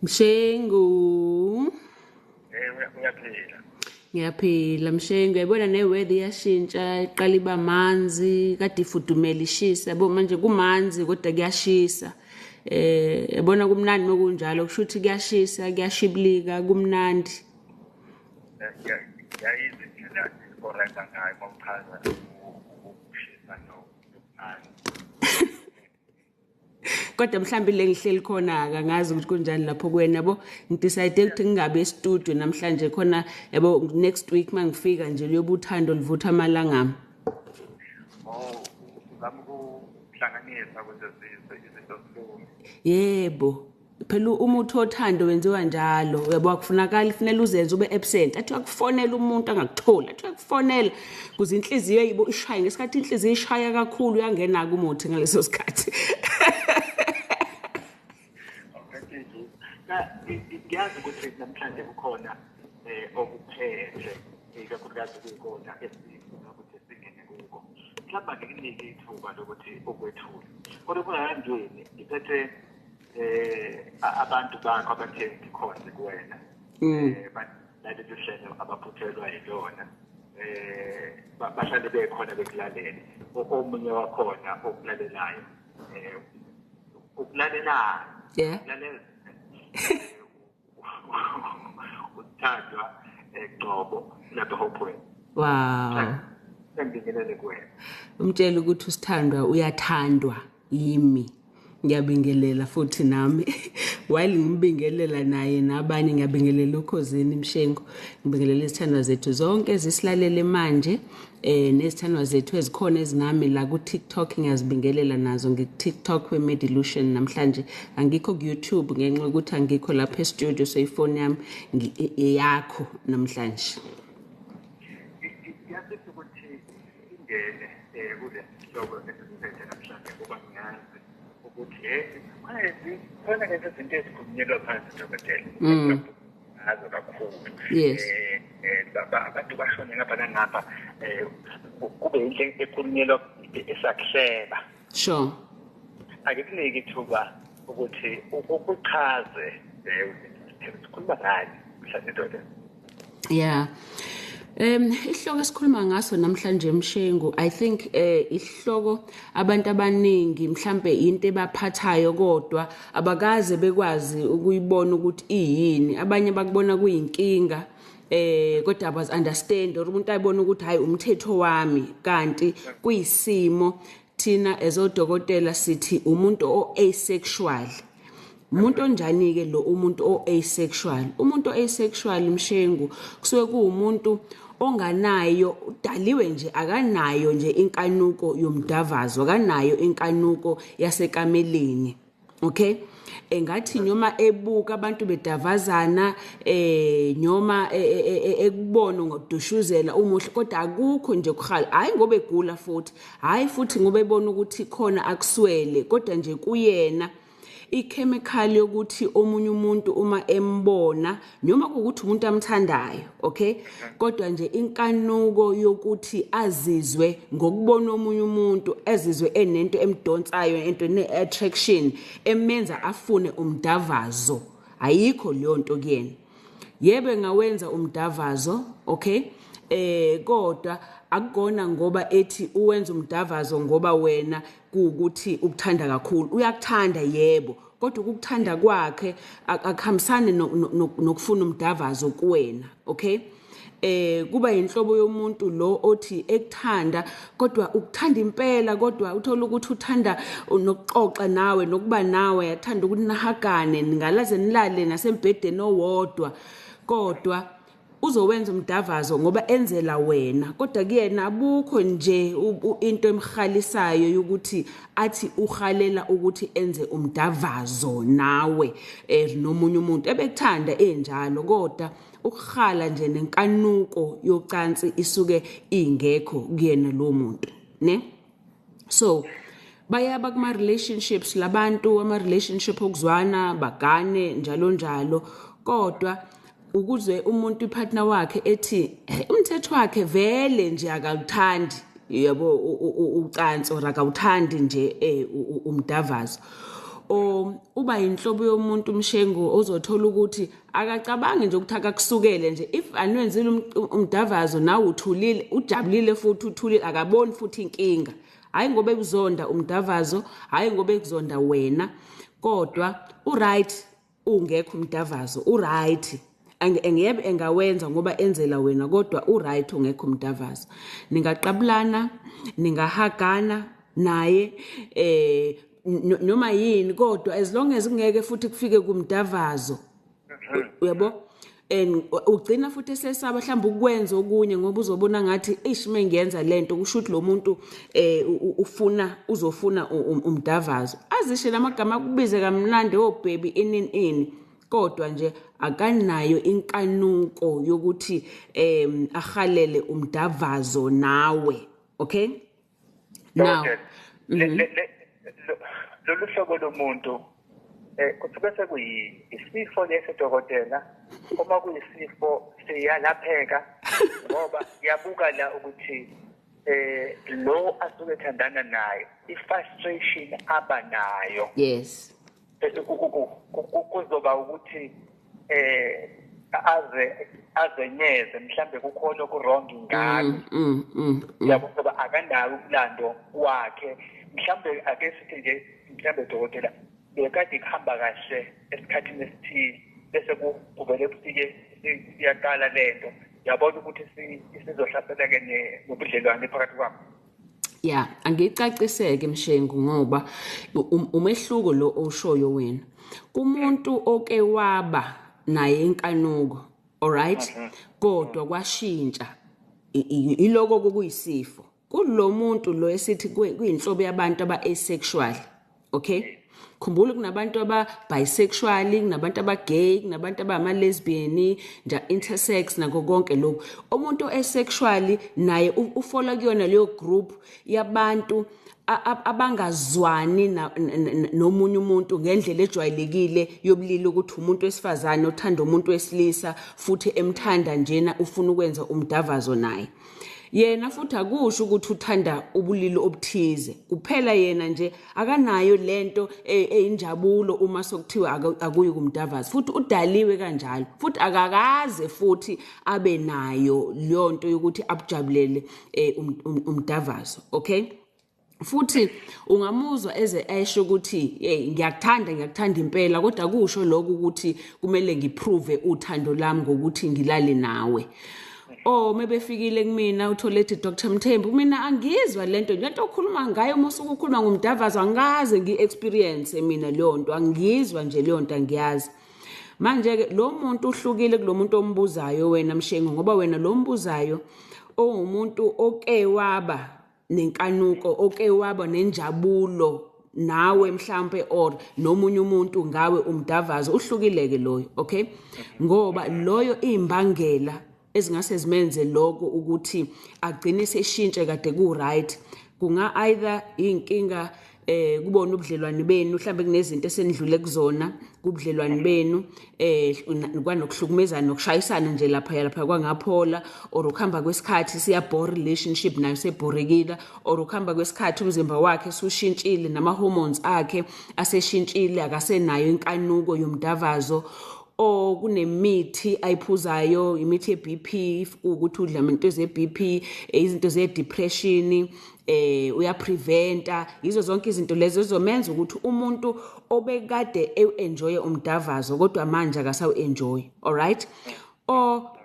Mshengu, Uyaphila. ngiyaphila Mshengu. Yabona ne-weather iyashintsha, iqala iba manzi, kade ifudumele ishisa. Yabo manje kumanzi kodwa kuyashisa. Yabona kumnandi mekunjalo, kusho ukuthi kuyashisa, kuyashibilika, kumnandi. Yayizi indlela orayida ngayo mawuchaza ukushisa nokuncane. Kodwa mhlambe le ngihleli khona akangazi ukuthi kunjani lapho kuwena yabo. Ngidecide ukuthi ngingabe e-studio namhlanje khona yabo next week mangifika nje liyoba uthando livutha amalangami. Uzama ukuhlanganisa ukuze izinto zilunge. Yebo. Phela umuntu othando wenziwa njalo yabo akufunakala ifanele uzenze ube absent athi akufonela umuntu angakutholi athi akufonela kuze inhliziyo yibo ishaye ngesikhathi inhliziyo ishaya kakhulu uyangena kumuthi ngaleso sikhathi. Ngiyazi ukuthi namhlanje kukhona okuphethe ikakhulukazi kuyikona esifuna ukuthi singene kuko. Mhlawumbe ngikunike ithuba lokuthi ukwethule. Kodwa kungalendweni ngiphethe abantu bakho abathe ngikhonze kuwena. Balezi hlelo abaphuthelwa yilona. Bahlale bekhona bekulalele. Omunye wakhona okulalelayo. Ukulalela. Yeah. Uthandwa Gqobo lapha Hopewell. Wow. Ngibingelele kuwena. Umtshela ukuthi usithandwa uyathandwa yimi. Ngiyabingelela futhi nami. While ngimbingelela naye nabanye ngiyabingelela ukhosini Mshengu. Ngibingelela izithandwa zethu zonke ezisilalele manje. Nezithandwa zethu ezikhona ezinami la ku TikTok ngiyazibingelela nazo nge-TikTok we-Medilution namhlanje angikho ku YouTube ngenxa ukuthi angikho lapha e-studio so ifone yami yakho namhlanje. Ngiyasiza ukuthi ingene kule sihloko esiphethe namhlanje kuba ngiyazi ukuthi manje khona lezi zinto ezikhulunyelwa phansi dokotela. Ngazo kakhulu. Yes. Abantu bashone ngapha nangapha kube into ekhulunyelwa esakuhleba. Sure. Akukunike ithuba ukuthi ukuchaze sikhuluma ngani mhlawumbe ndoda. Yeah. Ihloko esikhuluma ngaso namhlanje Mshengu I think ihloko abantu abaningi mhlambe into ebaphathayo kodwa abakaze bekwazi ukuyibona ukuthi iyini abanye bakubona kuyinkinga kodwa abaz understand or umuntu ayibona ukuthi hayi umthetho wami kanti kuyisimo thina ezodokotela sithi umuntu o-asexual. Umuntu onjani ke lo umuntu o-asexual? Umuntu o-asexual Mshengu kusuke kuumuntu onganayo udaliwe nje akanayo nje inkanuko yomdavazo akanayo inkanuko yasekameleni. Okay? Engathi noma ebuka abantu bedavazana noma ekubona ngodushuzela umuhle kodwa akukho nje kuhala hayi ngoba egula futhi hayi futhi ngoba ebona ukuthi khona akuswele kodwa nje kuyena ichemical yokuthi omunye umuntu uma embona noma ukuthi umuntu amthandayo okay kodwa nje inkanuko yokuthi azizwe ngokubona omunye umuntu azizwe enento emdonsayo into ne-attraction emenza afune umdavazo ayikho leyo nto kuyena yebe ngawenza umdavazo okay kodwa akugona ngoba ethi uwenza umdavazo ngoba wena kuukuthi ukuthanda kakhulu uyakuthanda yebo kodwa ukukuthanda kwakhe akuhambisani nokufuna umdavazo kuwena okay kuba inhlobo yomuntu lo othi ekuthanda kodwa ukuthanda impela kodwa uthola ukuthi uthanda nokuxoxa nawe nokuba nawe yathanda ukuthi nahagane ngalaze nilale nasembhedeni owodwa kodwa uzowenza umdavazo ngoba enzela wena kodwa kuyena abukho nje into emkhalisayo ukuthi athi uhalela ukuthi enze umdavazo nawe nomunye umuntu ebekuthanda enjalo kodwa ukukhala nje nenkanuko yocansi isuke ingekho kuyena lo muntu ne so bayaba kuma relationships labantu ama relationship okuzwana bagane njalo njalo kodwa ukuze umuntu ipartner wakhe ethi umthetho wakhe vele nje akaluthandi yabo ucansi or akawuthandi nje umdavazo o uba inhlobo yomuntu Mshengu ozothola ukuthi akacabangi nje ukuthi akakusukele nje if anwenzile umdavazo nawe uthulile ujabulile futhi uthulile akaboni futhi inkinga hayi ngoba ekuzonda umdavazo hayi ngoba ekuzonda wena kodwa uright ungekho umdavazo uright angiyebe engawenza ngoba enzela wena kodwa uright ungekho umdavazo ningaqabulana ningahagana naye noma yini kodwa as long as kungeke futhi kufike kumdavazo uyabo ugcina futhi esesaba mhlawumbe ukwenza okunye ngoba uzobona ngathi ishime ngiyenza lento kusho ukuthi lo muntu uzofuna umdavazo azishe lamagama kubize kamnandi baby ini kodwa nje akanayo inkanuko yokuthi ahalele umdavazo nawe okay now lolu hlobo lomuntu kusuke sekuyisifo lesedokotela uma kuyisifo siyalapheka ngoba yabuka la ukuthi lo asuke ethandana naye i-frustration abanayo yes kuzoba ukuthi azenyeze mhlambe kukhona okurong ngakho yabo ngoba akanawo umlando wakhe mhlambe ake sithi nje mhlambe dokotela bekade kuhamba kahle esikhathini esithile bese kuvele kufike siyaqala lento yabona ukuthi sizohlasela ke nobudlelwane phakathi kwabo yeah angicaciseke Mshengu ngoba umehluko lo oshoyo wena kumuntu oke waba naye inkanuko alright kodwa kwashintsha iloko kuyisifo kulo muntu lo esithi kuyinhlobo yabantu aba-asexual okay khumbula kunabantu aba-bisexual kunabantu aba-gay kunabantu abama-lesbian nja intersex nako konke lokho umuntu asexual naye ufola kuyona leyo group yabantu abangazwani nomunye umuntu ngendlela ejwayelekile yobulili ukuthi umuntu wesifazane othanda umuntu wesilisa futhi emthanda njena ufuna ukwenza umdavazo naye yena futhi akusho ukuthi uthanda ubulili obuthize kuphela yena nje akanayo lento einjabulo uma sokuthiwa akuyi kumdavazo futhi udaliwe kanjalo futhi akakaze futhi abe nayo leyo nto yokuthi abujabulele umdavazo okay futhi ungamuzwa eze esho ukuthi hey ngiyakuthanda impela kodwa kusho lokho ukuthi kumele ngiprove uthando lami ngokuthi ngilale nawe mebefikile kumina uTholethi Dr Mthembu mina angizwa lento okhuluma ngayo uma usukhuluma ngomdavazo angaze ngiexperience mina leyo nto angizwa nje leyo nto angiyazi manje ke lo muntu uhlukile kulo muntu ombuzayo wena Mshengu ngoba wena lo mbuzayo umuntu oke waba nenkanuko oke waba nenjabulo nawe mhlambe or nomunye umuntu ngawe umdavazo uhlukileke loyo okay ngoba loyo imbangela ezingase zimenze lokho ukuthi agcine seshintshe kade ku right kunga either inkinga kubona ubudlelwane benu mhlambe kunezinto esenidlule kuzona kubudlelwane benu kwanokuhlukumezana nokushayisana nje lapha kwangaphola or ukuhamba kwesikhathi siyabore relationship nayo sebhorekile or ukuhamba kwesikhathi umzimba wakhe usushintshile nama hormones akhe aseshintshile akasenayo inkanuko yomdavazo kunemithi ayiphuzayo imithi ye-BP ukuthi udla into ze-BP izinto ze-depression uyapreventa yizo zonke izinto lezo zizomenza ukuthi umuntu obekade enjoy umdavazo kodwa manje akasawu enjoy alright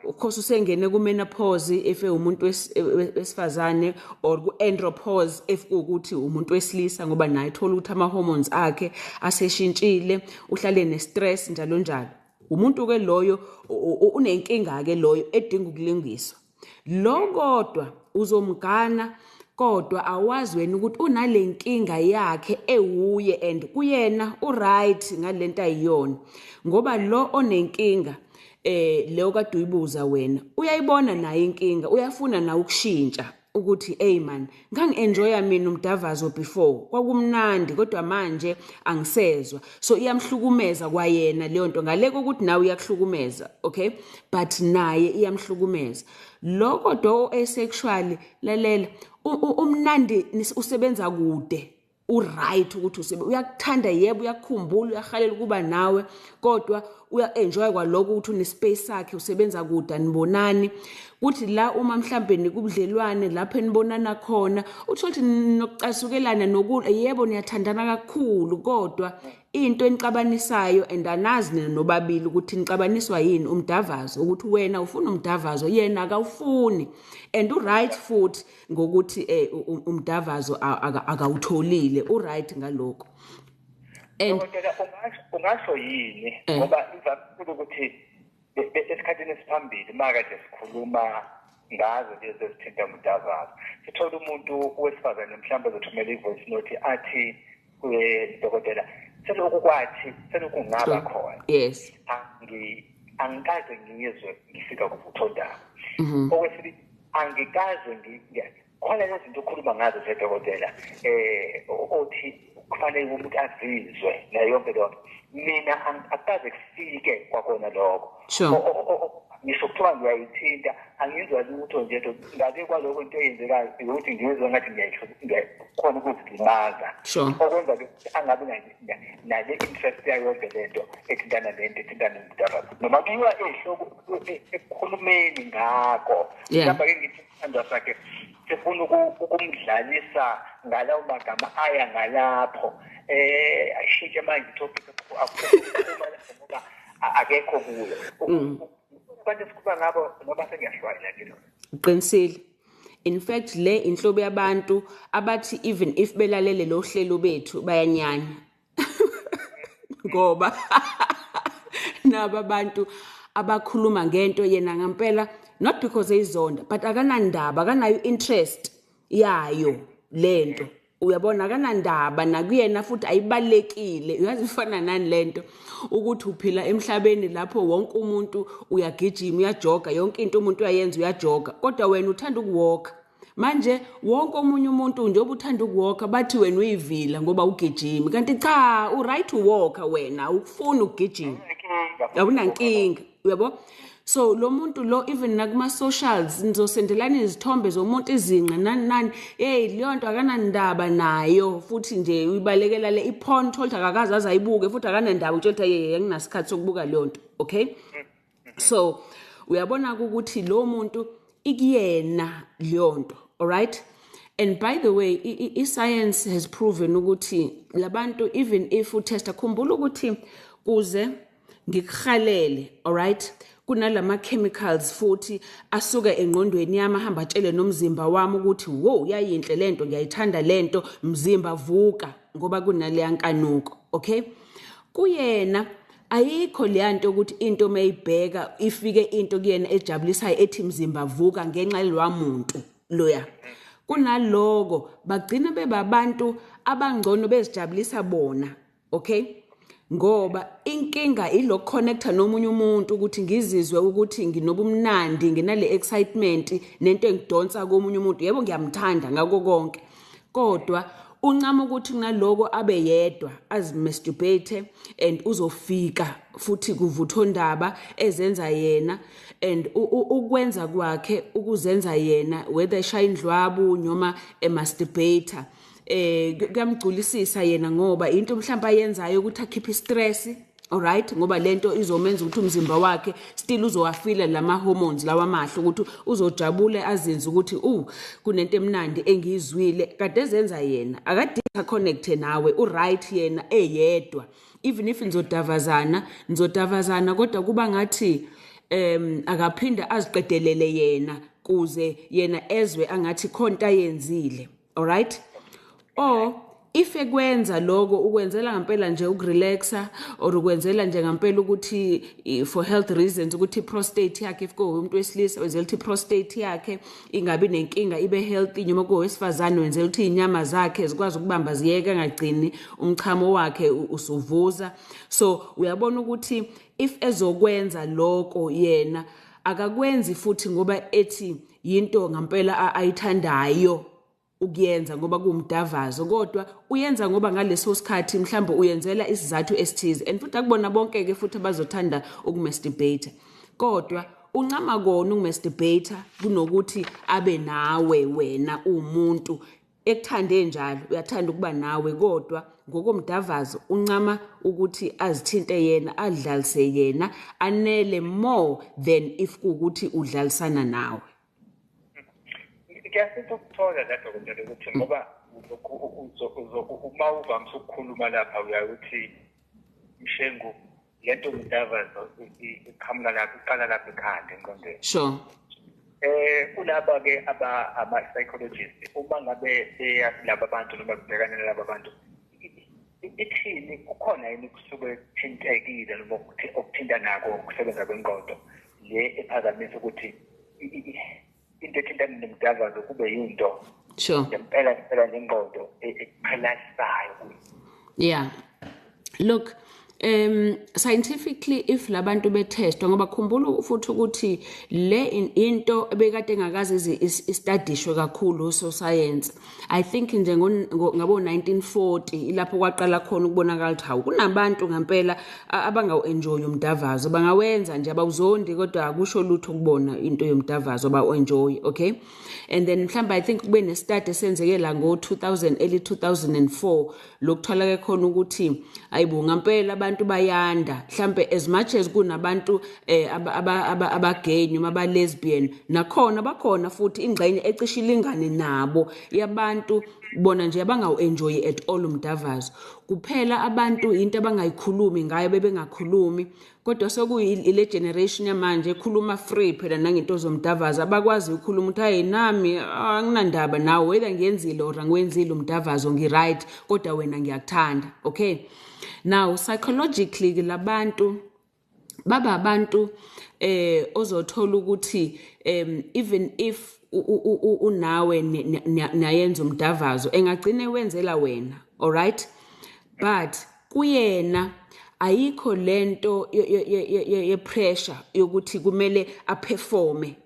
ukhosi usengene ku menopause if umuntu wesifazane or ku andropause if ukuthi umuntu wesilisa ngoba naye ithola ukuthi ama hormones akhe aseshintshile uhlale ne stress njalo njalo umuntu ke loyo unenkinga ke loyo edinga ukulingiswa lo kodwa uzomgana kodwa awazi wena ukuthi unale nkinga yakhe ewuye and kuyena uright ngalento ayiyona ngoba lo onenkinga leyo kade uyibuza wena uyayibona naye inkinga uyafuna na ukushintsha ukuthi hey man ngangi-enjoya mina umdavazo before kwakumnandi kodwa manje angisezwa so iyamhlukumeza kwayena leyo nto ngale kokuthi nawe iyakuhlukumeza okay but naye iyamhlukumeza lo kodwa asexual lalela umnandi usebenza kude uright ukuthi uyakuthanda yebo uyakukhumbula uyahalela ukuba nawe kodwa uya-enjoy kwaloko ukuthi une-space sakhe usebenza kude anibonani kuthi la uma mhlambe nikubudlelwane lapho enibonana khona uthola ukuthi nokucasukelana yebo niyathandana kakhulu kodwa into enixabanisayo and anazi nina nobabili ukuthi nixabaniswa yini umdavazo ukuthi wena ufuna umdavazo yena akawufuni and uright futhi ngokuthi umdavazo akawutholile uright ngaloko and ungasho yini ngoba ivamile ukuthi esikhathini esiphambili maka nje sikhuluma ngazo lezi ezithinta umdavazo sithola umuntu wesifazane mhlawumbe ezothumela i-voice note athi dokotela selokhu kwathi selokhu ngaba khona yes angikaze ngiyizwe ngifika kuvuthondaba okwesibili angikaze khona lezi zinto ukhuluma ngazo zedokotela othi kufanele umuntu azizwe nayo yonke lonto mina akaze kufike kwakona lokho ngisho kuthiwa ngiyayithinta angizwa lutho nje ngale kwaloko into eyenzekayo ukuthi ngizwe ngathi ngiyakhona ukuzilimaza okwenza angabi nale interest yayo yonke lento ethintana lento ethintana nomdavazo noma kuyiwa ekukhulumeni ngakho mhlawumbe-ke ngithi isandla sakhe sifuna ukumdlalisa ngalawo magama aya ngalapho ashintshe manje itopic akukhuluma ngoba akekho kuyo abantu sikuba ngabo noma sengiyashwayela nje uqinisile in fact le inhlobo yabantu abathi even if belalele lo hlelo bethu bayanyanya ngoba naba abantu abakhuluma ngento yena ngempela not because eyizonda but akanandaba akanayo interest yayo lento uyabona akanandaba nakuyena futhi ayibalekile uyazifana nani lento ukuthi uphila emhlabeni lapho wonke umuntu uyagijima uyajoga yonke into umuntu uyayenza uyajoga kodwa wena uthanda ukuwalk manje wonke omunye umuntu njengoba uthanda ukuwalk bathi wena uyivila ngoba ugijima kanti cha uright to walk wena ukufuna ukugijima awunankinga uyabo so lo muntu lo even nakuma socials nizosendelana izithombe zomuntu izinqa nani leyo nto akanandaba nayo futhi nje uyibalekela le iporn told akakazi azayibuke futhi akanandaba utshela nginasikhathi sokubuka leyo nto okay so uyabona ukuthi lo muntu ikuyena leyo nto all right and by the way science has proven ukuthi labantu even if utesta khumbula ukuthi kuze ngikhalele all right kunalama chemicals futhi asuka engqondweni yami ahamba atshele nomzimba wami ukuthi wow yayinhle lento ngiyayithanda lento mzimba vuka ngoba kunale yankanuko okay kuyena ayikho leyanto ukuthi into mayibheka ifike into kuyena ejabulisayo ethi mzimba vuka ngenxa yelwamuntu loya kunaloko bagcina bebabantu abangcono bezijabulisa bona okay ngoba inkinga ilo connecta nomunye umuntu ukuthi ngizizwe ukuthi nginobumnandi nginale excitement nento engidonsa komunye umuntu yebo ngiyamthanda ngako konke kodwa uncama ukuthi kunaloko abe yedwa azimasturbate and uzofika futhi kuvuthondaba ezenza yena and ukwenza kwakhe ukuzenza yena whether eshaya indlwabu noma emasturbator kuyamgculisisa yena ngoba into mhlawumbe ayenzayo ukuthi akhiphe stress all right ngoba lento izomenza ukuthi umzimba wakhe still uzowafila lama hormones lawa mahlo ukuthi uzojabule azenze ukuthi kunento emnandi engizwile kade ezenza yena akadinga connect nawe uright yena eyedwa even if nizodavazana kodwa kuba ngathi akaphinda aziqedelele yena kuze yena ezwe angathi khonto yenzile all right if ekwenza lokho ukwenzela ngempela nje ukurelaxa or ukwenzela nje ngempela ukuthi for health reasons ukuthi prostate yakhe if umuntu wesilisa wenzela ukuthi prostate yakhe ingabi nenkinga ibe healthy noma kowesifazane wenzela ukuthi inyama zakhe zikwazi ukubamba ziyeke ngagcini umchamo wakhe usuvuza so uyabona ukuthi if ezokwenza lokho yena akakwenzi futhi ngoba ethi yinto ngempela ayithandayo ukuyenza ngoba kumdavazo kodwa uyenza ngoba ngaleso sikhathi mhlawumbe uyenzela isizathu esithize and futhi akubona bonke ke futhi abazothanda ukumasturbate kodwa uncama kona ukumasturbate kunokuthi abe nawe wena umuntu ekuthande njalo uyathanda ukuba nawe kodwa ngokomdavazo uncama ukuthi azithinte yena adlalise yena anele more than if kuukuthi udlalisana nawe. Ngiyafisa ukuthola la dokotela ukuthi ngoba uma uvamise ukukhuluma lapha uyakuthi Mshengu lento umdavazo iqhamuka lapha iqala lapha ekhanda engqondweni. Sure. Kulaba ke ama psychologists uma ngabe beya laba bantu noma kubhekana nalaba bantu ithini kukhona yini kusuke thintekile noma ukuthinta nako ukusebenza kwengqondo le ephazamisa ukuthi into ethintana nomdavazo kube yinto Sure. ngempela nengqondo eqhelasayo. Yeah. Look, scientifically if labantu betestwa ngoba khumbula futhi ukuthi le into ebekade engakaze istudishwe kakhulu so science. I think nje ngabo 1940 ilapho kwaqala khona ukubonakala ukuthi hawu kunabantu ngempela abangawenjoy umdavazo bangawenza nje abawuzondi kodwa akusho lutho ukubona into yomdavazo abawenjoy, okay? And then mhlawumbe I think kube nestudy esenzeke la ngo 2000 early 2004 lokuthola ke khona ukuthi ayibo ngempela abantu bayanda mhlawumbe as much as kunabantu abagay noma abalesbian nakhona bakhona futhi ingxenye ecishilingane nabo yabantu bona nje abangawenjoy at all umdavazo kuphela abantu into abangayikhulumi ngayo bebengakhulumi kodwa sokuyile generation yamanje ekhuluma free phela nangento zomdavazo abakwazi ukukhuluma ukuthi hey nami anginandaba nawe whether ngiyenzile or angiwenzile umdavazo ngiright kodwa wena ngiyakuthanda, okay? Now psychologically labantu baba abantu ozothola ukuthi even if unawe nayenza umdavazo engagcine wenzela wena, all right? But kuyena ayikho lento ye pressure yokuthi kumele aperforme,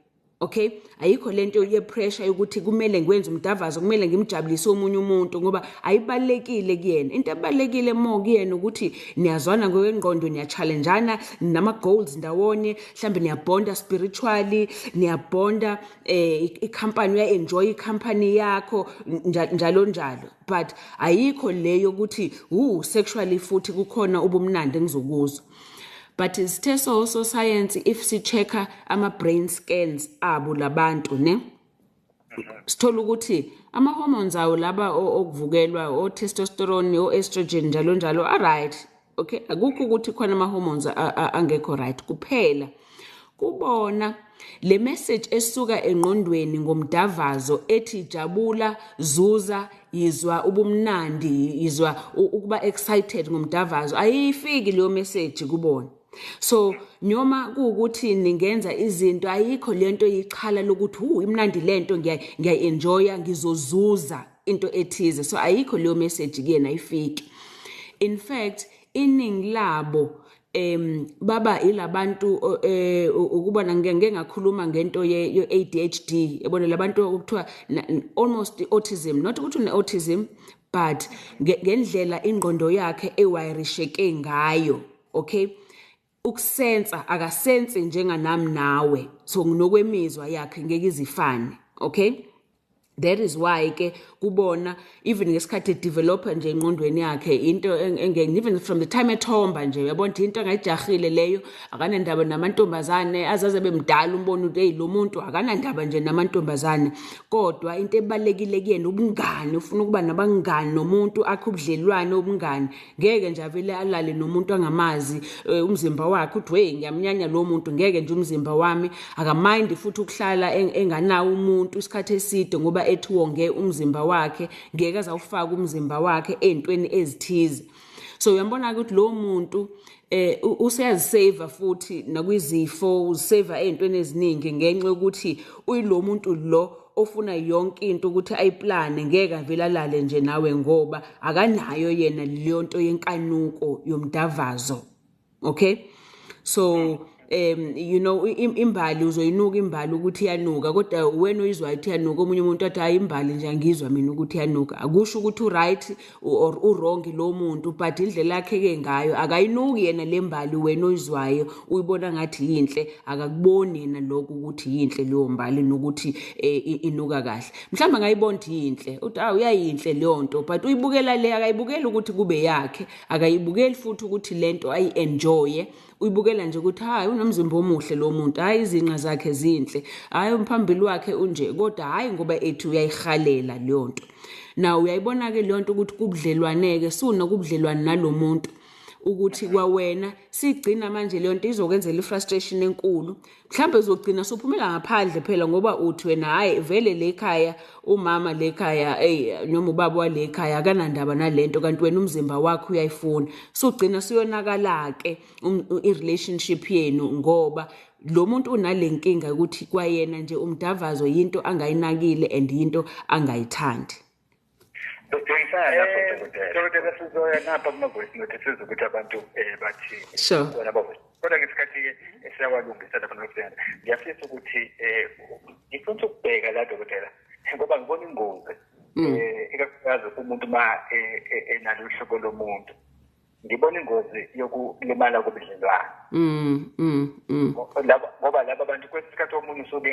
okay? Ayikho lento ye pressure yokuthi kumele ngiwenze umdavazo kumele ngimjabulise omunye umuntu ngoba ayibalekile kuyena. Into ebalekile more kuyena ukuthi niyazwana ngokwengqondo niyachallengeana nama goals ndawonye mhlambe niyabonda spiritually niyabonda icompany uyaenjoy icompany yakho njalo njalo but ayikho leyo ukuthi sexually futhi kukhona ubumnandi engizokuzwa. But isithe also science if si-checker ama-brain scans abo labantu ne sithola ukuthi ama-hormones awo laba okuvukelwa o-testosterone o-estrogen njalo njalo right, okay? Akukho ukuthi khona ama-hormones angekho right kuphela kubona le message esuka engqondweni ngomdavazo ethi jabula zuza yizwa ubumnandi yizwa ukuba excited ngomdavazo ayifiki leyo message kubona. So nyoma kuukuthi ningenza izinto ayikho lento yichala lokuthi imnandi lento ngiyaenjoya ngizozuza into ethize, so ayikho leyo message kuyena ayifiki. In fact iningi labo baba ilabantu ukubona ngeke ngakhuluma ngento ye ADHD yabona labantu okuthiwa almost autism, not ukuthi une autism but ngendlela ingqondo yakhe ewayirisheke ngayo, okay? Ukusensa akasense njenganami nawe so nginokwemizwa yakhe ngeke izifane, okay? That is why ke kubona even ngesikhathi developer nje engqondweni yakhe into even from the time ethomba nje uyabona into engayijahile leyo akanandaba namantombazane azaze bemdala umbona ukuthi hey lo muntu akanandaba nje namantombazane kodwa into ebalekile kuyena ubungane ufuna ukuba nabangani nomuntu akho ubudlelwane obungane ngeke nje avele alale nomuntu angamazi umzimba wakhe uthi hey ngiyamnyanya lo muntu ngeke nje umzimba wami akamind futhi ukuhlala enganawo umuntu isikhathi eside ngoba ethi wonge umzimba wakhe ngeke azawufaka umzimba wakhe entweni ezithize. So uyambona ukuthi lo muntu useyazisave futhi nakwizifo usave entweni eziningi ngenxa ukuthi uyilo muntu lo ofuna yonke into ukuthi ayiplane ngeke avela lale nje nawe ngoba akanayo yena leyo nto yenkanuko yomdavazo, okay? So you know imbali uzoyinuka imbali ukuthi iyanuka kodwa wena uyizwayo ukuthi iyanuka omunye umuntu athi hayi imbali nje angizwa mina ukuthi iyanuka akusho ukuthi u-right or u-wrong lo muntu but indlela yakhe-ke ngayo akayinuki yena le mbali wena oyizwayo uyibona ngathi yinhle akakuboni yena lokho ukuthi yinhle leyo mbali nokuthi inuka kahle mhlawumbe angayibona ukuthi yinhle uthi uyayinhle leyo nto but uyibukela le akayibukeli ukuthi kube yakhe akayibukeli futhi ukuthi lento ayi-enjoye uyibukela nje ukuthi hayi unomzimba omuhle lo muntu hayi izinqa zakhe zinhle hayi umphambili wakhe unje kodwa hayi ngoba ethi uyayihalela leyo nto na uyayibona-ke leyo nto ukuthi kubudlelwane-ke sunokubudlelwane nalo muntu ukuthi kwawena sigcina manje leyo nto izokwenzela i-frustration enkulu mhlawumbe uzogcina suphumela ngaphandle phela ngoba uthi wena hayi vele le khaya umama le khaya noma ubaba wale khaya akanandaba nalento kanti wena umzimba wakho uyayifuna sugcina siyonakala-ke i-relationship yenu ngoba lo muntu unale nkinga ukuthi kwayena nje umdavazo yinto angayinakile and yinto angayithandi. Dokotela sizoya ngapha kuma-voice note sizwe ukuthi abantu bathi Sure. kodwa ngesikhathi-ke esiyawalungisa lapha nokusiyana ngiyafisa ukuthi ngifuna ukubheka la dokotela ngoba ngibona ingozi ikakhulukazi umuntu ma enalo uhlobo lomuntu ngibona ingozi yokulimala kobudlelwane ngoba laba abantu kwesikhathi omunye usuke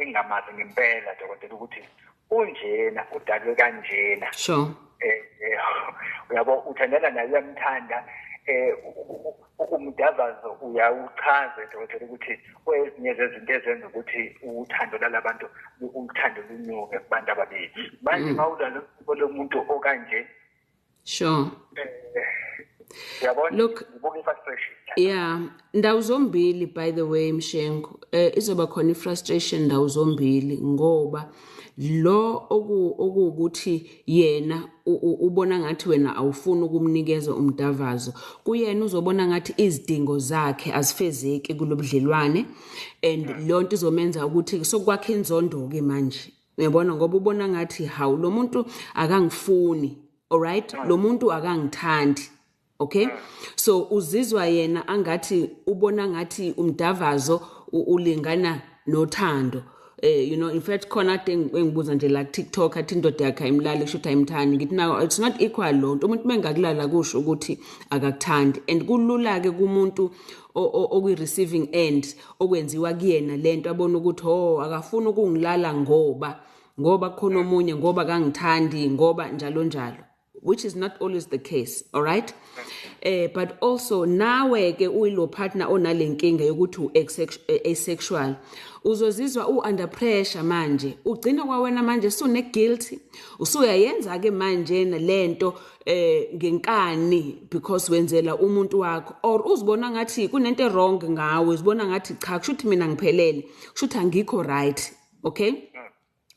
engamazi ngempela dokotela ukuthi unjena udalwe kanjena Sure. Uyabo uthandana naye uyamthanda umdavazo uyawuchaza dokotela ukuthi kwezinye zezinto ezenza ukuthi uthando lalabantu uthando lunyuke kubantu ababili manje mawudala lomuntu okanje. Sure. Uyabona Look, ubuka i-frustration. Yeah, ndawo zombili by the way Mshengu izoba khona i-frustration ndawo zombili ngoba lo okuwukuthi yena ubona ngathi wena awufuni ukumnikeza umdavazo kuyena uzobona ngathi izidingo zakhe azifezeki kulobudlelwane and lo nto izomenza ukuthi sokwakhe inzondo-ke manje uyabona ngoba ubona ngathi hawu lo muntu akangifuni alright lo muntu akangithandi. Okay, so uzizwa yena angathi ubona ngathi umdavazo ulingana nothando. You know, in fact khona engibuza nje like TikTok athi indoda yakhe ayimlali kusho ukuthi ayimthandi ngithi now it's not equal lo nto umuntu mengakulala kusho ukuthi akakuthandi and kulula-ke kumuntu okwi-receiving end okwenziwa kuyena lento abona ukuthi akafuni ukungilala ngoba khona omunye ngoba kangithandi ngoba njalo njalo, which is not always the case, all right? But also nawe ke uyilo partner onale nkinga yokuthi u-asexual uzozizwa u-under pressure manje ugcina kwawena manje sune-guilty usuyayenza ke manje lento ngenkani because wenzela umuntu wakho or uzibona ngathi kunento wrong ngawe uzibona ngathi cha kushuthi mina ngiphelele kushuthi angikho right. Okay,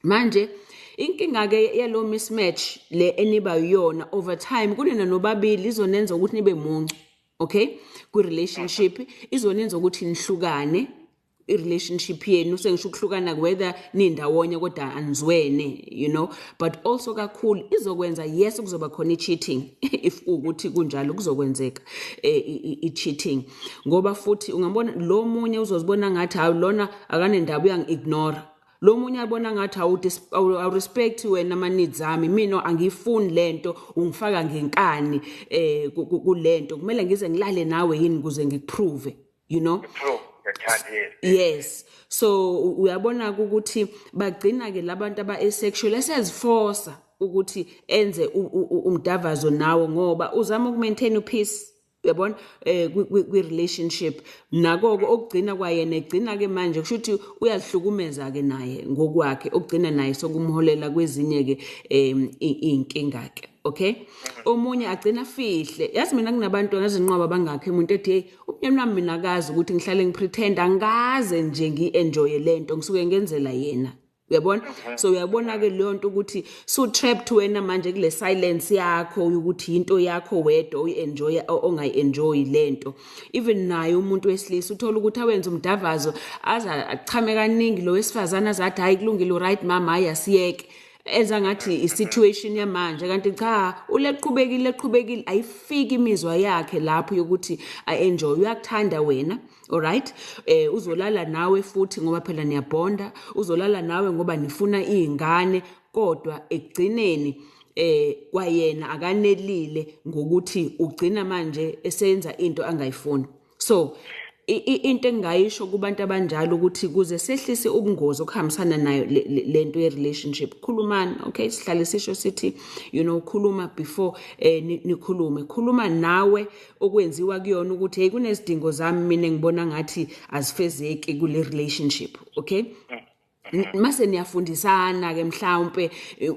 manje inkinga-ke yalo mismatch le eniba yona over time kunina nobabili izonenza ukuthi nibe muncu. Okay, kwi-relationship izonenza ukuthi nihlukane i-relationship yenu sengisho ukuhlukana whether nindawonye kodwa anizwene you know, but also kakhulu izokwenza yes kuzoba khona i-cheating if ukuthi kunjalo kuzokwenzeka i-cheating ngoba futhi ungabona lo munye uzozibona ngathi hawu lona akanendaba uyangi-ignore lo munye abona ngathi awu respect wena ama-needs ami mina angifuni lento ungifaka ngenkani kulento kumele ngize ngilale nawe yini ukuze ngikuprove you know. Yes, so uyabona ukuthi bagcina ke labantu aba-asexual eseziforsa ukuthi enze umdavazo nawo ngoba uzama ukumaintain upeace uyabona kwi-relationship nako-ke okugcina kwayena egcina-ke manje kusho ukuthi uyazihlukumeza-ke naye ngokwakhe okugcina naye sokumholela kwezinye-ke iy'nkinga-ke. Okay, omunye agcina fihle yazi mina kunabantu ngazinqoba abangakho umuntu ethi hey umnyeni wami mina akazi ukuthi ngihlale ngipretend angaze nje ngi-enjoye lento ngisuke ngenzela yena uyabona. So uyabona-ke leyo nto ukuthi su-trapped wena manje kule silence yakho ukuthi into yakho wedwa uyi-enjoya ongayi-enjoyi lento even naye umuntu wesilisa uthola ukuthi awenza umdavazo aza achame kaningi lo wesifazane azathi hayi kulungile right mama hayi asiyeke enza ngathi i-situation yamanje kanti cha uleqhubekile ayifiki imizwa yakhe lapho yokuthi a-enjoy uyakuthanda wena alright uzolala nawe futhi ngoba phela niyabonda uzolala nawe ngoba nifuna iy'ngane kodwa ekugcineni kwayena akanelile ngokuthi ugcina manje esenza into angayifuni so into engayisho kubantu abanjalo ukuthi kuze sehlise ubungozi okuhambisana nayo lento ye-relationship khulumani okay sihlale sisho sithi khuluma before khuluma nawe okwenziwa kuyona ukuthi hey kunezidingo zami mina ngibona ngathi azifezeki kule relationship okay mase niyafundisana ke mhlawumbe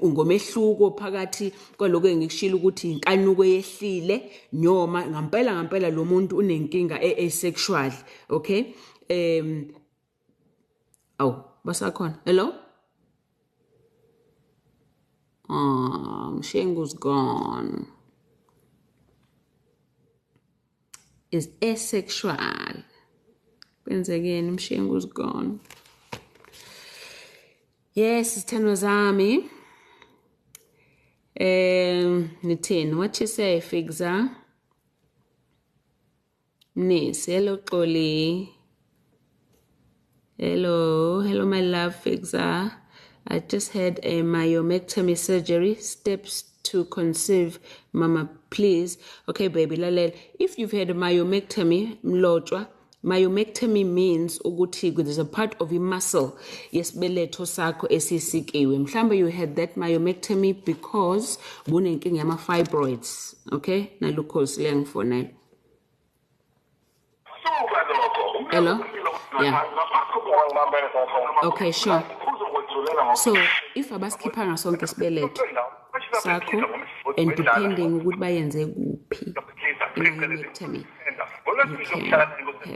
ngomehluko phakathi kwaloko engikushilo ukuthi inkanuko yehlile noma ngampela lo muntu unenkinga sexual okay basakhona hello Mshengu's gone is asexual kwenzekeni Mshengu's gone Yes, sithandwa zami. Nithini, what you say, Figza? Nis, hello, Xoli. Hello, my love, Figza. I just had a myomectomy surgery. Steps to conceive, Mama, please. Okay, baby, lalel. If you've had a myomectomy, mlotshwa, myomectomy means ukuthi there's a part of your muscle yesibeletho sakho esisikiwe mhlawumbe you had that myomectomy because bunenkinga yama fibroids okay nalukhosi lengifona hello yeah okay sure so if abasikhipha sonke isibeletho sakho and depending ukuthi bayenze kuphi myomectomy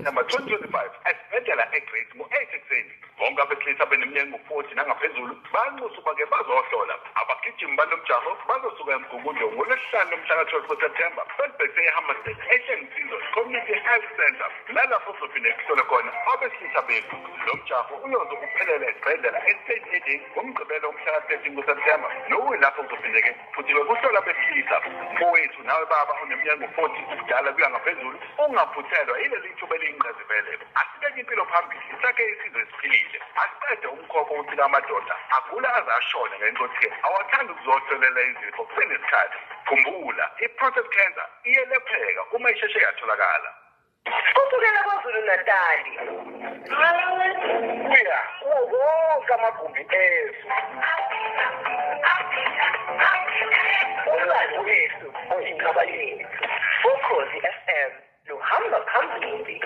Number 2025 esibhedlela eGreat ngo-8 ekuseni bonke abesilisa beneminyaka ngu-40 nangaphezulu banxusuka ke bazohlola abagijimi banomjaho bazosuka eMgungundlo ngolwesihlanu lomhlaka 12 Septemba belibhekise eHammersdale eShengisizo Community Health Center lalapho sophinde kuhlole khona abesilisa bethu lo mjaho uyoze uphelele esibhedlela eState Heading ngomgqibelo umhlaka 13 Septemba nokuyilapho kuzophinde ke futhi bekuhlola abesilisa mfowethu nawe baba uneminyaka ngu-40 ubudala kuya ngaphezulu ungaphuthelwa yileli thuba eliyingqezibele asibeke impilo phambili sakhe isizwe esiphilile asiqede umkhokho ukuthi amadoda agula aze ashone ngenxa yokuthi awathanda ukuzohlolela izifo kusenesikhathi khumbula i-prostate cancer iyelepheka uma isheshe yatholakala kusukela kwaZulu Natali kuya wonke amagumbi ethu umlando wethu oyinqaba yethu Ukhozi FM luhamba phambili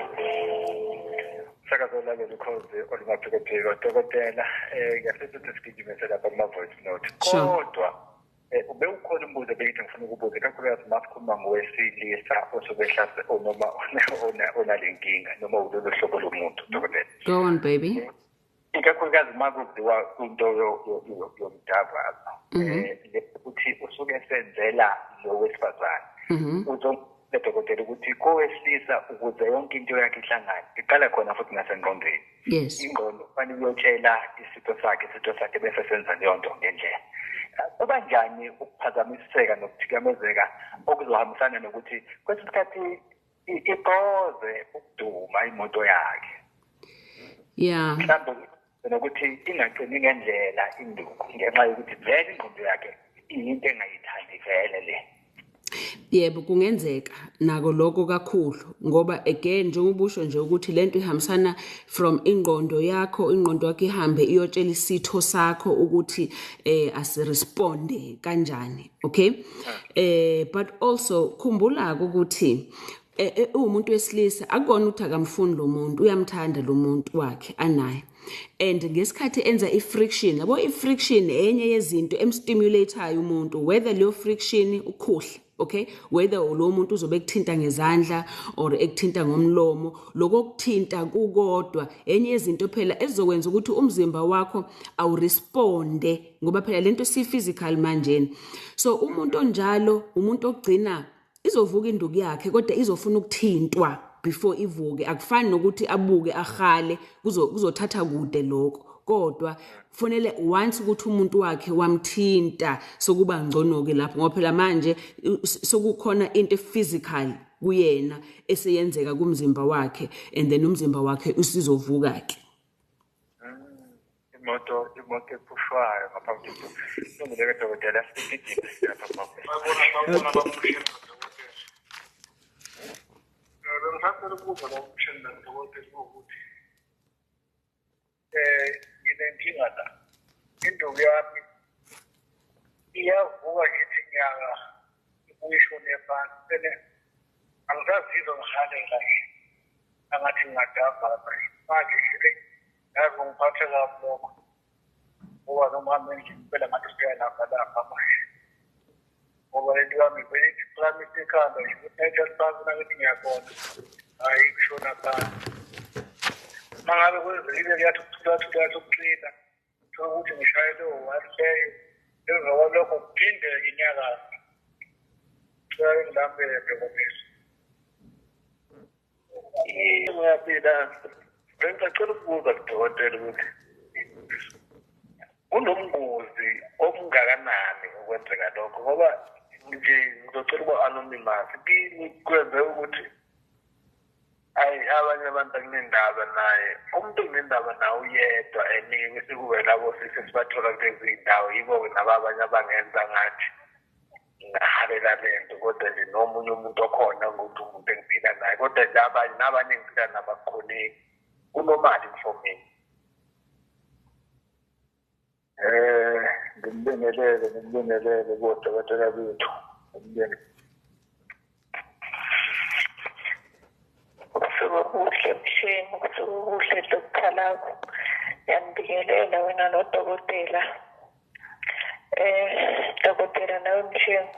sakazolale lukhozi olungapheketheka dokotela ngiyafisa ukuthi sigijimese lapha kuma-voice note kodwa ube ukhona umbuzo bekithi ngifuna ukubuza ikakhulukazi masikhuluma ngowesilisa osukehlase noma onale nkinga noma ulolu hlobo lomuntu dokotela go on baby ikakhulukazi makuziwa kwinto yomdavazo ukuthi usuke esenzela lo wesifazane udokotela ukuthi kowesilisa ukuze yonke into yakhe ihlangane iqala khona futhi nasengqondweni yes ingqondo kufanele uyotshela isitho sakhe bese senza leyo nto ngendlela kuba njani ukuphazamiseka nokuthikamezeka okuzohambisana nokuthi kwesinye isikhathi iqoze ukuduma imoto yakhe yeah mhlawumbe nokuthi ingaqini ngendlela induku ngenxa yokuthi vele ingqondo yakhe iyinto engayithandi vele le yebo kungenzeka nako lokho kakhulu ngoba again njengoba usho nje ukuthi lento ihambisana from ingqondo yakhe ihambe iyotshela isitho sakho ukuthi asiresponde kanjani okay but also khumbula ukuthi umuntu wesilisa akubona ukuthi akamfuni lo muntu uyamthanda lo muntu wakhe anaye and ngesikhathi enza i-friction yabo i-friction enye yezinto emstimulatayo umuntu whether leyo friction ukhuhle okay whether lo muntu uzobe ekuthinta ngezandla or ekuthinta ngomlomo lokuthinta kukodwa enye izinto phela ezizokwenza ukuthi umzimba wakho awuresponde ngoba phela lento si physical manje so umuntu onjalo umuntu ogcina izovuka induku yakhe kodwa izofuna ukuthintwa before ivuke akufani nokuthi abuke ahale kuzothatha kude lokho kodwa kufanele once ukuthi umuntu wakhe wamthinta sokuba ngcono-ke lapho ngoba phela manje sokukhona into physical kuyena eseyenzeka kumzimba wakhe and then umzimba wakhe usizovuka-ke. Imoto ephushwayo ngaphambi kokuthi dokotela sigijime ngicela ukubuza lo mshini dokotela ukuthi nginenkinga la induku yami iyavuka ngithi nyaka uyishone phansi bene angizazizwa ngihalela angathi ngingadamba manje nje yazi ngiphathe kabi lokho ngoba noma manje phela ngathi siyalapha manje ngoba lento yami vele iplani isekhanda ngiphethe phansi nakithi ngiyakona hayi kushona phansi mangabe kwenzekile kuyathula ukuqina ukuthi ngishayele owaleyo emva kwalokho kuphindeke inyakazi kuyaye ngilambele dokotela ngiyaphila bengicela ukubuza kudokotela ukuthi kunomngozi omngakanani ukwenzeka lokho ngoba nje ngizocela ukuba anonymous kwenze ukuthi abanye abantu akunendaba naye umuntu unendaba nawe uyedwa eningi bese kube labo sibathola kulezi zindawo yibo-ke nabo abanye abangenza ngathi ngahalela lento kodwa nje nomunye umuntu okhona ukuthi umuntu engiphila naye kodwa nje abanye nabanye engiphila nabakhoneki kunomali for me. Ngibingelele kodokotela bethu kuhle mshini kuhle lokukhalako yanibikelela wena nodokotela dokotela nawe mshini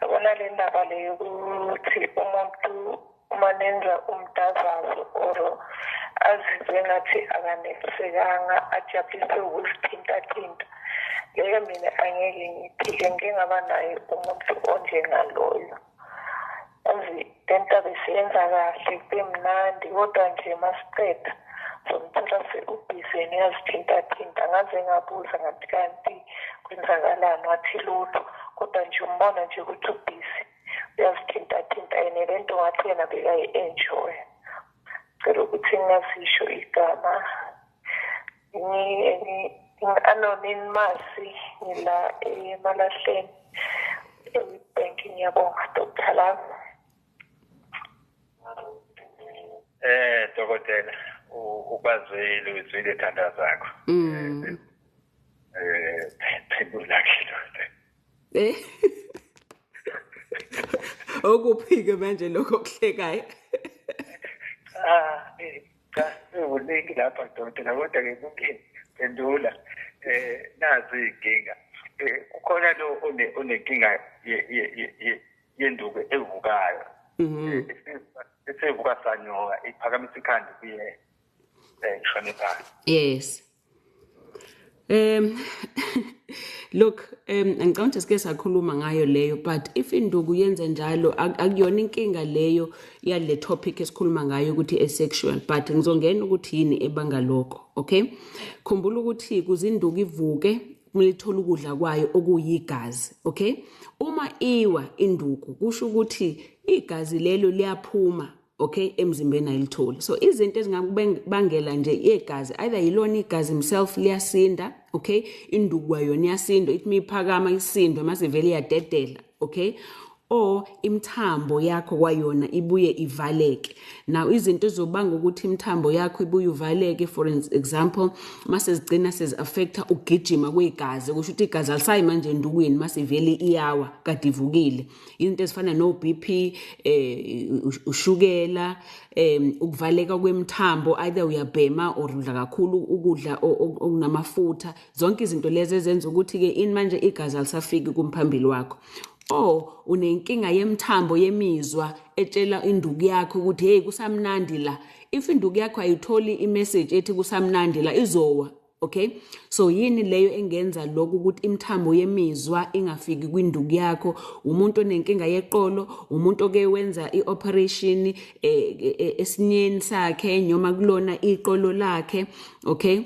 yabona le ndaba le yokuthi umuntu uma nenza umdazazo or azizwe ngathi akanelisekanga ajabulise ukuzithintathinta leyo mina angeke ngiphike ngingaba naye umuntu onjengaloyo azi lento besiyenza kahle kube mnandi kodwa nje masiqeda somthola ubhizi yazithintathinta ngaze ngabuza ngathi kanti kwenzakalani wathi lutho kodwa nje umbona nje ukuthi ubhizi uyazithintathinta yena lento ngathi yena bekayi-enjoy cela ukuthi ngingazisho igama anonymous ngila eMalahleni eWitbank ngiyabonga Dr. Lami. Dokotela ukwazile uzwile thanda zakho phebula khe okuphike manje lokho kuhlekayo uningi lapha dokotela kodwa ke kuphendula nazi inkinga kukhona lo onenkinga yenduku evukayo esevuka sanyoka iphakamisa ikhanda kuye ngishone phansi. Yes. Look, ngicabanga ukuthi sike sakhuluma ngayo leyo but if induku yenza njalo akuyona inkinga leyo yale topic esikhuluma ngayo ukuthi asexual but ngizongena ukuthi yini ebanga lokho, okay? Khumbula ukuthi kuzinduku ivuke kumele ithola ukudla kwayo okuyigazi, okay? Uma iwa induku kusho ukuthi igazi lelo liyaphuma, okay, emzimbeni ayilitholi. So izinto ezingakubangela nje igazi either yilona igazi himself liyasinda, okay, induku kwayona iyasinda, ithi miphakama isindo mase vele iyadedela, okay, or imthambo yakho kwayona ibuye ivaleke. Now izinto ezobanga ukuthi imthambo yakho ibuye uvaleke, for example mase zigcina seziaffecta ukugijima kwegazi, kusho ukuthi igazi alisayi manje endukweni mase vele iyawa kade ivukile. Izinto ezifana no BP, ushukela, ukuvaleka kwemthambo either uyabhema or udla kakhulu ukudla okunamafutha, zonke izinto lezi ezenza ukuthi ke ini manje igazi alisafiki kumphambili wakho. Unenkinga yemthambo yemizwa etshela induku yakho ukuthi hey kusamnandi la. If induku yakho ayitholi imessage ethi kusamnandi la izowa, okay? So yini leyo engenza lokho ukuthi imthambo yemizwa ingafiki kwinduku yakho? Umuntu onenkinga yeqolo, umuntu oke wenza ioperation esinyeni sakhe noma kulona iqolo lakhe, okay?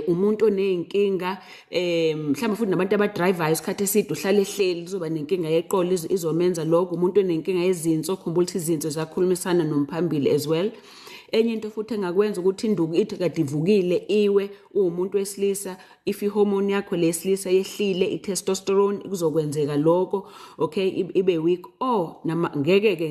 umuntu oneyinkinga mhlawumbe futhi nabantu abadrivayo isikhathi eside uhlala ehleli uzoba nenkinga yeqolo izomenza lokho. Umuntu onenkinga yezinso, khumbula ukuthi izinso ziyakhulumisana nomphambili as well. Enye into futhi engakwenza ukuthi induku ithi kade ivukile iwe umuntu wesilisa, if ihormone yakho lesilisa yehlile, i-testosterone, kuzokwenzeka lokho, okay, ibe weak. Ngeke ke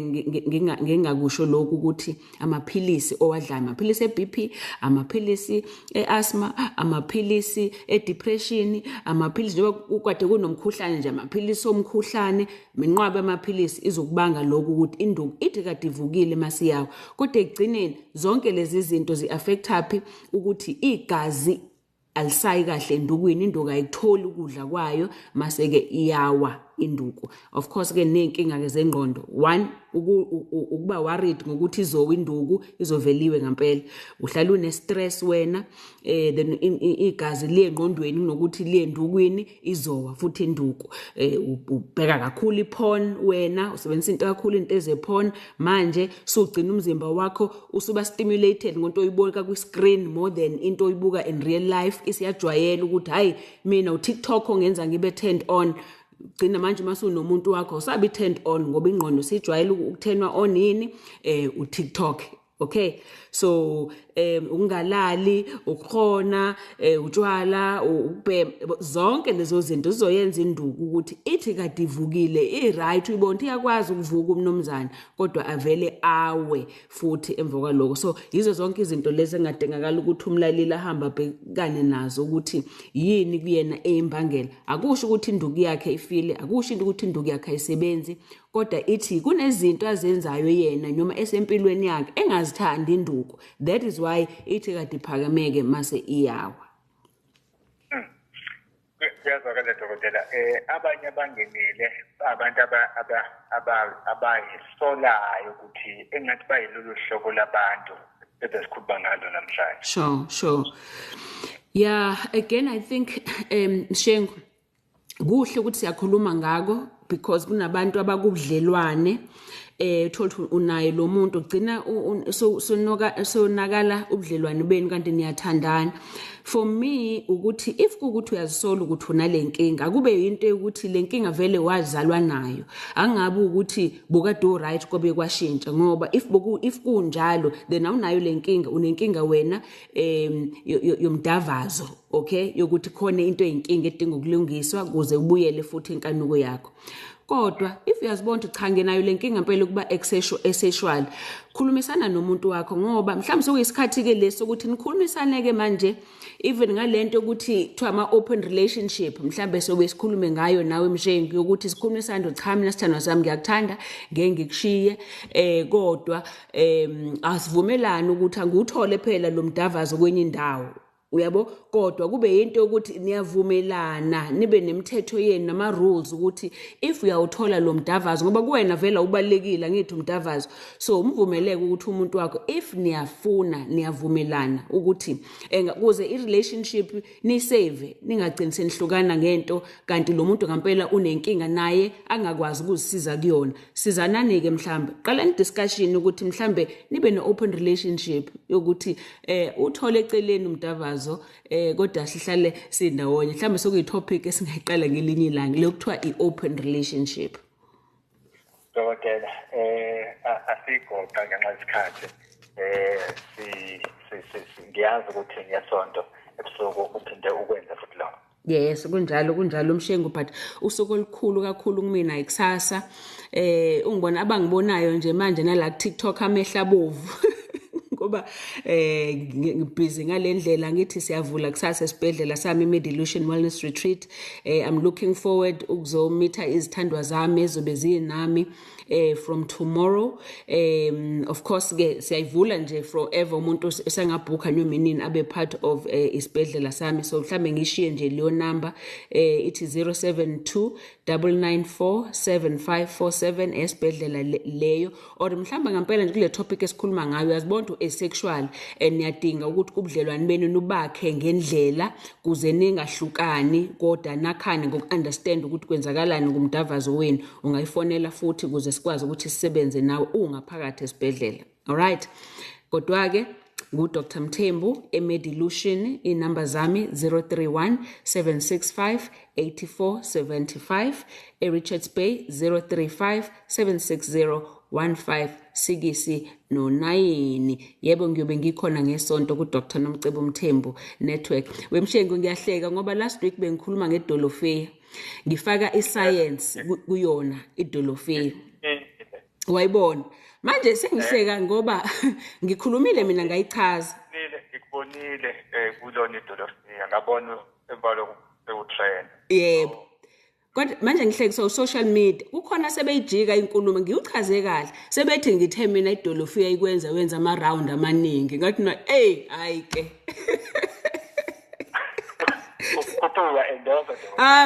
ngingakusho lokho ukuthi amaphilisi owadlayo, amaphilisi e-BP, amaphilisi e-asthma, amaphilisi e-depression, amaphilisi njengoba ukade kunomkhuhlane nje, amaphilisi omkhuhlane, minqwabe amaphilisi izokubanga lokho ukuthi induku ithi kade ivukile masiyawo. Kodwa ekugcineni zonke lezi zinto zi-affect ukuthi igazi alisayi kahle endukwini, induku ayikutholi ukudla kwayo mase-ke iyawa induku. Of course ke nenkinga-ke zengqondo, one ukuba worried ngokuthi izowa induku, izoveliwe ngampela, uhlala une-stress wena, then igazi liye engqondweni kunokuthi liye endukwini, izowa futhi induku. Ubheka kakhulu iporn wena, usebenzisa into kakhulu into eze-porn, manje sugcina umzimba wakho usuba stimulated ngonto oyibuka kwi-screen more than into oyibuka in real life. Isiyajwayela ukuthi hayi mina uTikTok ongenza ngibe turned on. Gcina manje masunomuntu wakho usabi turned on ngoba ingqondo sijwayela ukuthenwa on yini uTikTok. Okay, so ungalali, ukukhona, utshwala, ubhema, zonke lezo zinto zizoyenza induku ukuthi ithi kade ivukile, i-right, uyibona iyakwazi ukuvuka umnomzana kodwa avele awe futhi emva kwaloko. So yizo zonke izinto lezi engadingakala ukuthi umlaleli ahamba abhekane nazo ukuthi yini kuyena eyimbangela. Akusho ukuthi induku yakhe ifile, akusho ukuthi induku yakhe ayisebenzi, kodwa ithi kunezinto azenzayo yena noma esempilweni yakhe engazithandi induku. That is why ithi kade iphakameke mase iyawa. Kuyazwakala dokotela, abanye abangenile abantu abayisolayo ukuthi engathi bayilolu hlobo labantu ebesikhuluma ngalo namhlanje. Sure. Yeah, again I think Mshengu kuhle ukuthi siyakhuluma ngako because kunabantu abakubudlelwane thola unaye lo muntu ugcina sonakala ubudlelwane benu kanti niyathandana. For me ukuthi if kukuthi uyazisola ukuthi unalenkinga kube into ukuthi lenkinga vele wazalwa nayo, angabe ukuthi bukade right kobe kwashintsha, ngoba if kunjalo then awunayo lenkinga, unenkinga wena yomdavazo, okay, yokuthi khona into eyinkinga edinga ukulungiswa kuze ubuyele futhi inkanuko yakho. Kodwa if uyazibona ukuthi cha ngenayo lenkinga impela kuba asexual, khulumisana nomuntu wakho, ngoba mhlawumbe sokuyisikhathi ke leso ukuthi nikhulumisane ke manje even ngalento ukuthi kuthiwa ama-open relationship, mhlawumbe sobe sikhulume ngayo nawe Mshengu yokuthi sikhulumisane cha mina sithandwa sami ngiyakuthanda ngeke ngikushiye, kodwa asivumelane ukuthi anguthole phela lo mdavazo kwenye indawo. Uyabo, kodwa kube into yokuthi niyavumelana nibe nemithetho yenu nama rules ukuthi if uyawuthola lo mdavazo, ngoba kuwena vela ubalekile ngithi umdavazo, so umvumeleke ukuthi umuntu wakho if niyafuna niyavumelana ukuthi kuze i-relationship ni save, ningagcini senihlukana ngento kanti lo muntu ngampela unenkinga naye angakwazi ukuzisiza kuyona. Sizanani ke mhlambe qala discussion ukuthi mhlambe nibe ne open relationship yokuthi uthole eceleni umdavazo kodwa sihlale sindawonye, mhlambe sokuyitopic esingayiqala ngelinye ilanga lokuthiwa i-open relationship. Dokotela, asikoqa ngenxa yesikhathi, ngiyazi ukuthi ngiyasonto ebusuku uphinde ukwenza futhi lokho. Yes, kunjalo Mshengu, but usuku olukhulu kakhulu kumina ikusasa. Ungibona abangibonayo nje manje nala TikTok amehla bovu. Ngoba ngibhizi ngalendlela ngithi siyavula kusasa esibhedlela sami Medilution Wellness Retreat. I'm looking forward ukuzomitha izithandwa zami ezobe zinami from tomorrow. Of course ke siyayivula nje forever umuntu esengabhuka noma inini abe part of isibhedlela sami. So mhlambe ngishiye nje leyo number ithi 072-994-7547 esibhedlela leyo, or mhlamba ngampela nje kule topic esikhuluma ngayo yazibona asexual niyadinga ukuthi kubudlelwane benu nubakhe ngendlela kuze ningahlukani kodwa nakhane ngoku-understand ukuthi kwenzakalani ngumdavazo wenu. Ungayifonela futhi kuze sikwazi ukuthi sisebenze nawe ungaphakathi esibhedlela. Alright, kodwa ke ngu-Dr. Mthembu eMedilution. Inamba zami 031 765 8475, eRichards Bay 035 760 15 no-9. Yebo, ngiyobe ngikhona ngesonto ku-Dr. Nomcebo Mthembu Network. Wemshengu, ngiyahleka ngoba last week bengikhuluma ngedolofeya, ngifaka iscience kuyona idolofeya. Wayibona manje sengihleka ngoba ngikhulumile mina ngayichaza. Ngikubonile kulona idolofeya, ngabona embalo sewutrend. Yebo. Kodwa manje ngihlekisa social media kukhona sebeyijika inkulumo, ngiuchaze kahle, sebethi ngithe mina idolofeya ikwenza wenza ama round amaningi, ngathi na hayi ke Kutuwa endorse.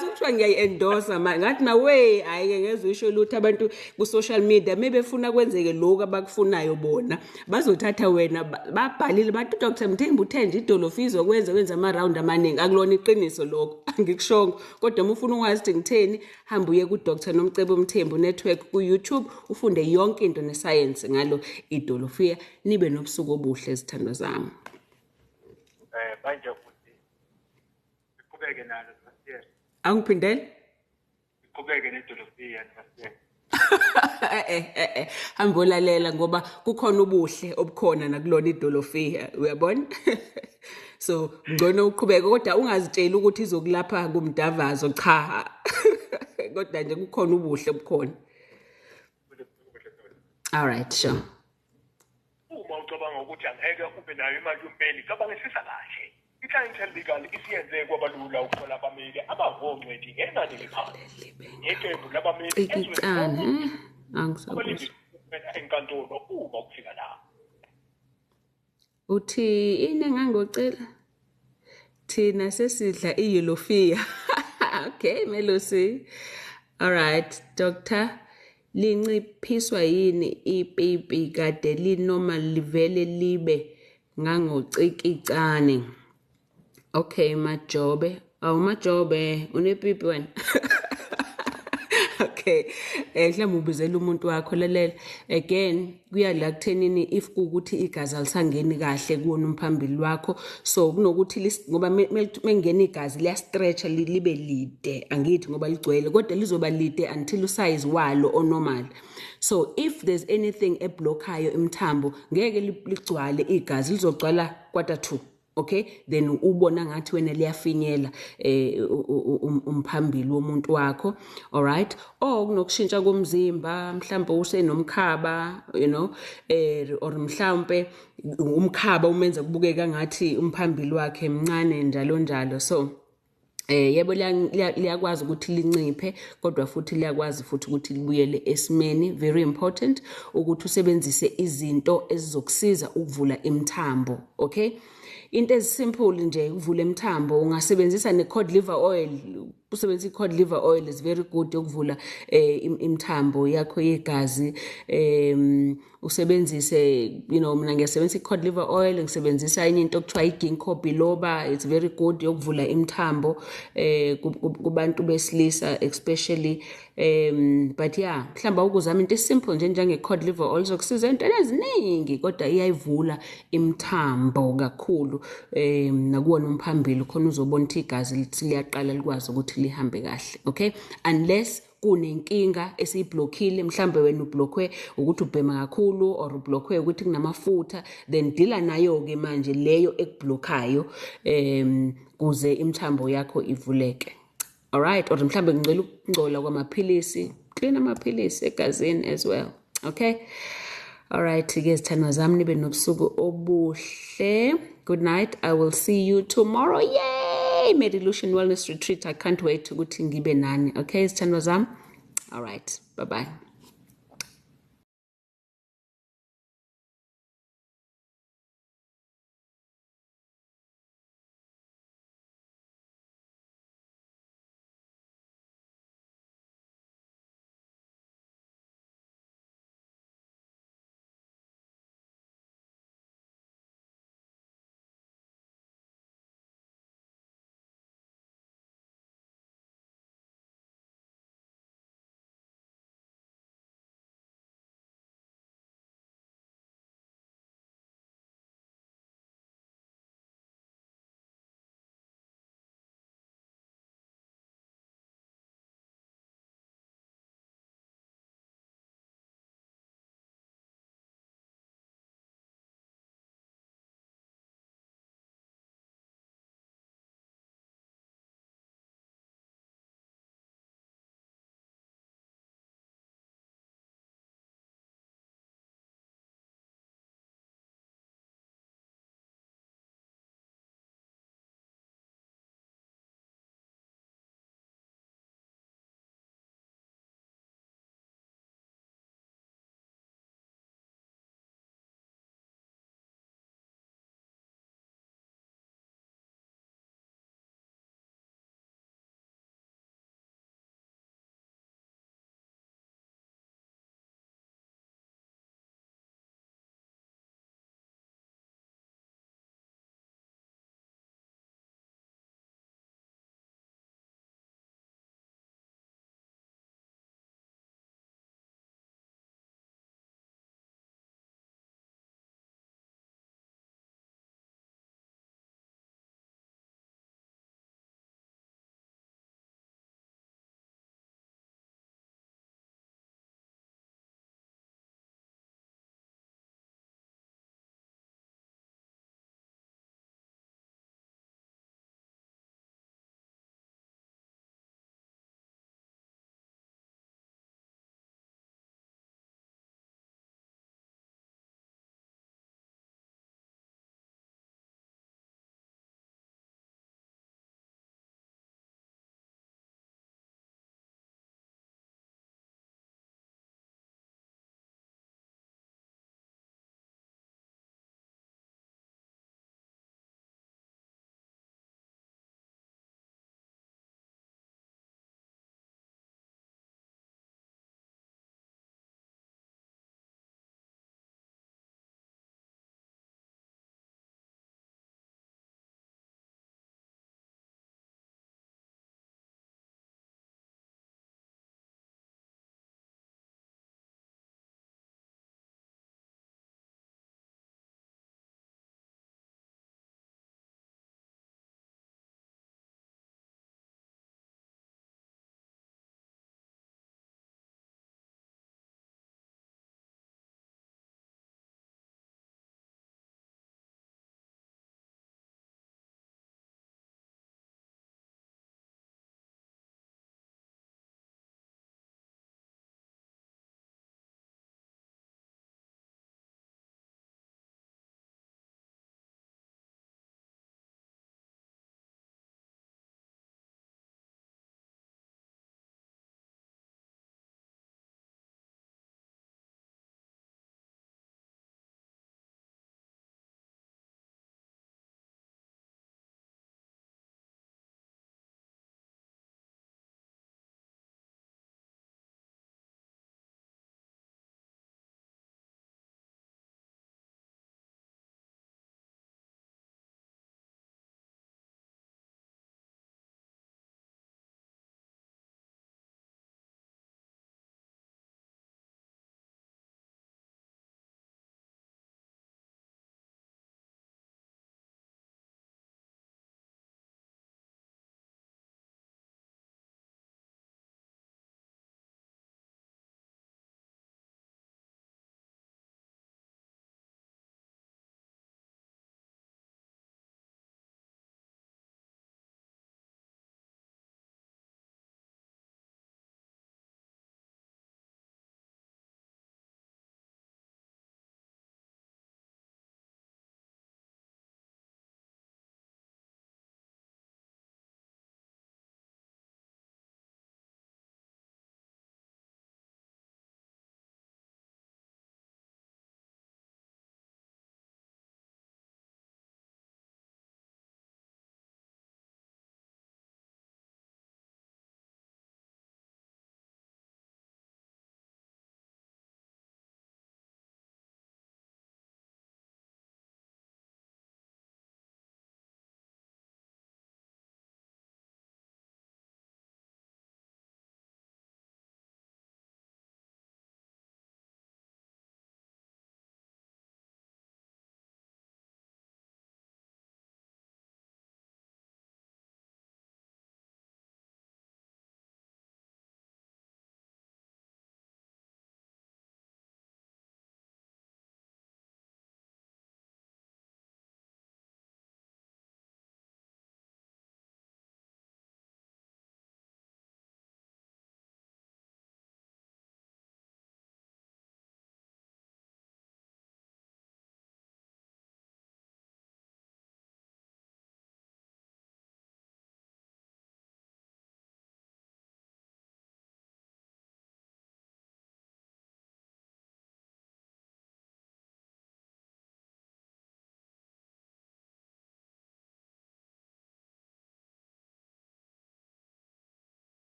Sokuthiwa ngiyayi-endorsa manje, ngathi na hayi ke ngezwe isho lutho abantu ku-social media mebefuna kwenzeke lokhu abakufunayo bona bazothatha wena babhalile bathi uDr. Mthembu uthe nje idolofeya izokwenza ama-round amaningi. Akulona iqiniso lokho, angikushongo. Kodwa uma ufuna ukwazi ukuthi ngitheni, hamba uye ku-Dr. Nomcebo Mthembu Network ku-YouTube ufunde yonke into nescience ngalo idolofeya. Nibe nobusuku obuhle zithandwa zami. Manje Kubeke nalo sasiye. Angiphindele? Kubeke nedolofeya sasiye. Hamba olalela ngoba kukhona ubuhle obukhona nakulona idolofeya, uyabona? So ngcono uqhubeke kodwa ungazitsheli ukuthi izokulapha kumdavazo, cha. Kodwa nje kukhona ubuhle obukhona. All right, sure. Uma ucabanga ukuthi angeke ube nayo imali yommeli, cabangisisa kahle. I-clientele legal isiyenze kwabalula ukuthola abameli abangongcweti ngenani eliphansi. Iqembu labameli angisakuzwa enkantolo uma kufika la. Uthi ini engangocela? Thina sesidla iyelofeya. Okay, Melosi. All right, Doctor. Linciphiswa yini ipipi kade linoma livele libe ngangocikicane? Okay, Majobe. Majobe, unepipi wena. Okay. Mhlawumbe ubizela umuntu wakho lalela. Again, kuyala kuthenini if kuukuthi igazi alisangeni kahle kuwona umphambili wakho. So kunokuthi ngoba mengena igazi liya stretch libe lide. Angithi ngoba ligcwele kodwa lizoba lide until usize walo onormal. So if there's anything eblockayo imthambo, ngeke ligcwale igazi, lizogcwala quarter 2. Okay, then ubona ngathi wena liyafinyela umphambili womuntu wakho. All right, kunokushintsha komzimba, mhlawumbe usenomkhaba, or mhlawumbe umkhaba umenza kubukeka ngathi umphambili wakhe mncane njalo. So yebo liyakwazi ukuthi linciphe kodwa futhi liyakwazi futhi ukuthi libuyele esimeni. Very important ukuthi usebenzise izinto ezizokusiza ukuvula imthambo. Okay, into ezisimple nje ukuvula imthambo, ungasebenzisa ne-cod liver oil. Usebenzisa i-cod liver oil is very good ukuvula imthambo yakho yegazi. Usebenzise mina ngiyasebenzisa i-cod liver oil, ngisebenzisa enye into okuthiwa i-ginkgo biloba. It's very good ukuvula imthambo kubantu besilisa especially. But yeah, mhlamba ukuzama into simple njenge-cod liver oil zokusiza into eziningi kodwa iyayivula imthambo kakhulu nakuwona umphambili khona uzobona ukuthi igazi liyaqala likwazi ukuthi lihambe kahle. Okay, unless kunenkinga esiyiblockile, mhlambe wena ublockwe ukuthi ubhema kakhulu or ublockwe ukuthi kunamafutha, then deala nayo ke manje leyo ekublockayo kuze imthambo yakho ivuleke. All right, or mhlambe ngicela ukungcola kwamaphilisi, clean amaphilisi egazini as well. Okay, all right ke zithandwa zami, nibe nobusuku obuhle. Good night. I will see you tomorrow. Yay, Medilution Wellness Retreat. I can't wait ukuthi ngibe nani. Okay, zithandwa zami. All right, bye bye.